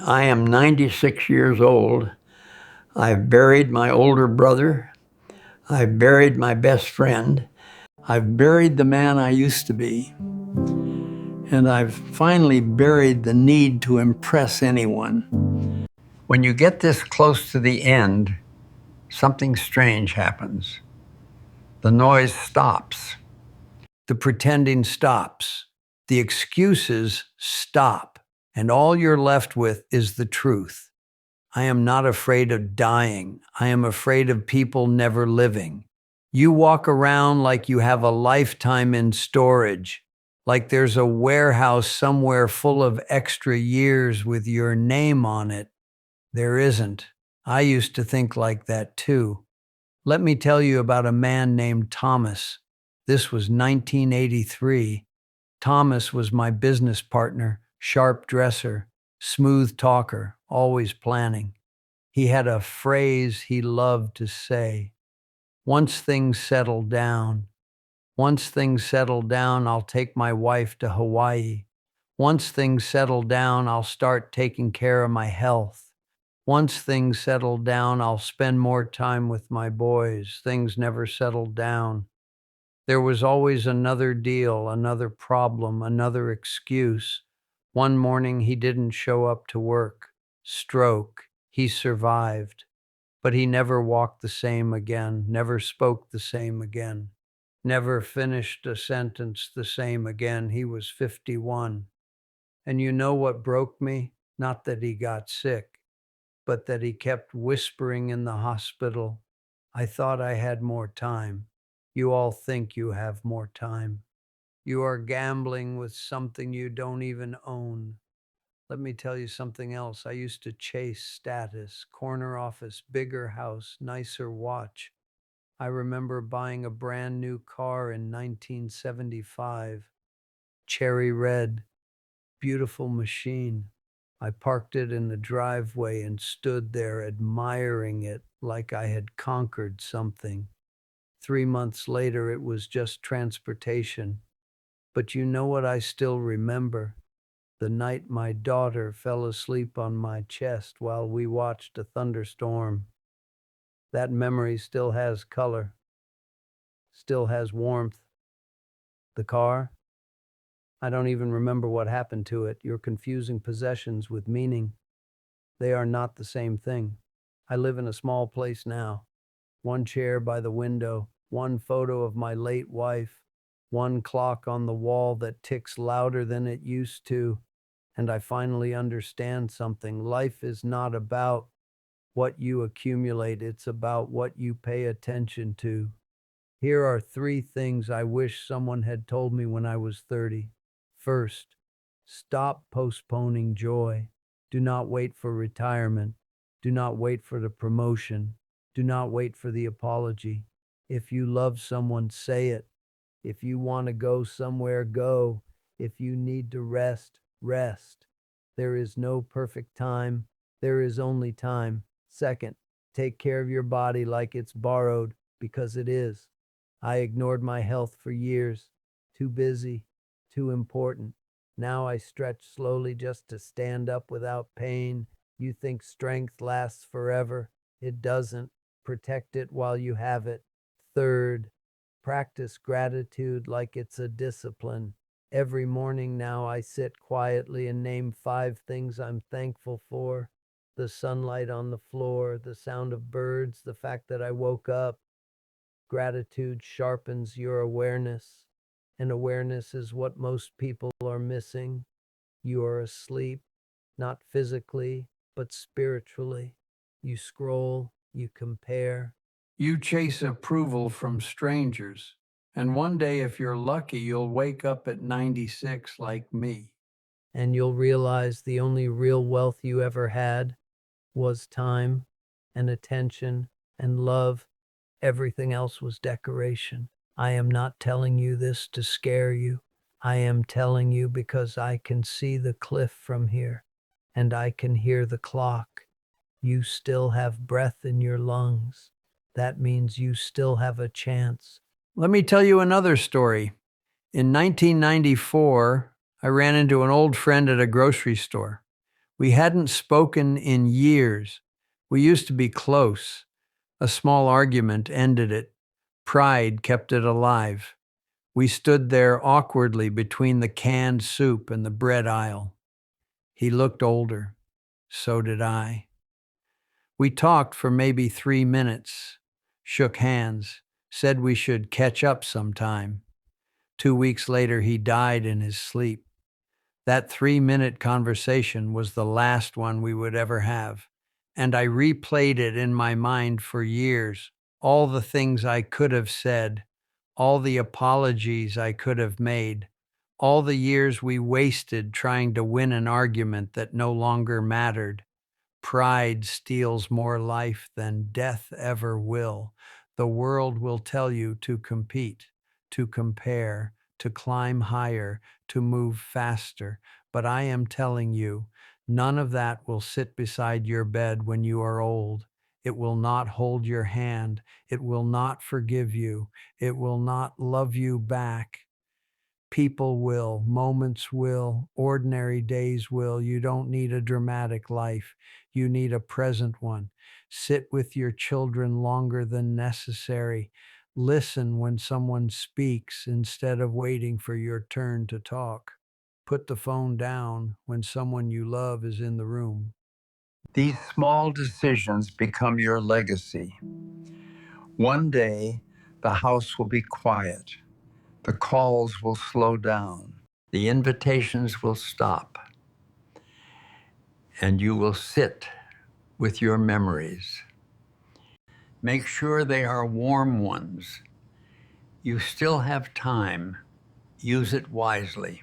I am 96 years old. I've buried my older brother. I've buried my best friend. I've buried the man I used to be. And I've finally buried the need to impress anyone. When you get this close to the end, something strange happens. The noise stops. The pretending stops. The excuses stop. And all you're left with is the truth. I am not afraid of dying. I am afraid of people never living. You walk around like you have a lifetime in storage, like there's a warehouse somewhere full of extra years with your name on it. There isn't. I used to think like that too. Let me tell you about a man named Thomas. This was 1983. Thomas was my business partner, sharp dresser, smooth talker, always planning. He had a phrase he loved to say. Once things settle down, I'll take my wife to Hawaii. Once things settle down, I'll start taking care of my health. Once things settle down, I'll spend more time with my boys. Things never settled down. There was always another deal, another problem, another excuse. One morning he didn't show up to work. Stroke. He survived. But he never walked the same again, never spoke the same again, never finished a sentence the same again. He was 51. And you know what broke me? Not that he got sick, but that he kept whispering in the hospital, I thought I had more time. You all think you have more time. You are gambling with something you don't even own. Let me tell you something else. I used to chase status, corner office, bigger house, nicer watch. I remember buying a brand new car in 1975, cherry red, beautiful machine. I parked it in the driveway and stood there admiring it like I had conquered something. 3 months later, it was just transportation. But you know what I still remember? The night my daughter fell asleep on my chest while we watched a thunderstorm. That memory still has color, still has warmth. The car? I don't even remember what happened to it. You're confusing possessions with meaning. They are not the same thing. I live in a small place now. One chair by the window, one photo of my late wife, one clock on the wall that ticks louder than it used to. And I finally understand something. Life is not about what you accumulate, it's about what you pay attention to. Here are 3 things I wish someone had told me when I was 30. First, stop postponing joy. Do not wait for retirement. Do not wait for the promotion. Do not wait for the apology. If you love someone, say it. If you want to go somewhere, go. If you need to rest, rest. There is no perfect time. There is only time. Second, take care of your body like it's borrowed, because it is. I ignored my health for years. Too busy, too important. Now I stretch slowly just to stand up without pain. You think strength lasts forever. It doesn't. Protect it while you have it. Third, practice gratitude like it's a discipline. Every morning now I sit quietly and name 5 things I'm thankful for. The sunlight on the floor, the sound of birds, the fact that I woke up. Gratitude sharpens your awareness, and awareness is what most people are missing. You are asleep, not physically, but spiritually. You scroll, you compare. You chase approval from strangers. And one day, if you're lucky, you'll wake up at 96 like me. And you'll realize the only real wealth you ever had was time and attention and love. Everything else was decoration. I am not telling you this to scare you. I am telling you because I can see the cliff from here, and I can hear the clock. You still have breath in your lungs. That means you still have a chance. Let me tell you another story. In 1994, I ran into an old friend at a grocery store. We hadn't spoken in years. We used to be close. A small argument ended it. Pride kept it alive. We stood there awkwardly between the canned soup and the bread aisle. He looked older. So did I. We talked for maybe 3 minutes, shook hands, said we should catch up sometime. 2 weeks later, he died in his sleep. That 3-minute conversation was the last one we would ever have, and I replayed it in my mind for years. All the things I could have said, all the apologies I could have made, all the years we wasted trying to win an argument that no longer mattered. Pride steals more life than death ever will. The world will tell you to compete, to compare, to climb higher, to move faster. But I am telling you, none of that will sit beside your bed when you are old. It will not hold your hand. It will not forgive you. It will not love you back. People will, moments will, ordinary days will. You don't need a dramatic life. You need a present one. Sit with your children longer than necessary. Listen when someone speaks instead of waiting for your turn to talk. Put the phone down when someone you love is in the room. These small decisions become your legacy. One day, the house will be quiet. The calls will slow down. The invitations will stop. And you will sit with your memories. Make sure they are warm ones. You still have time. Use it wisely.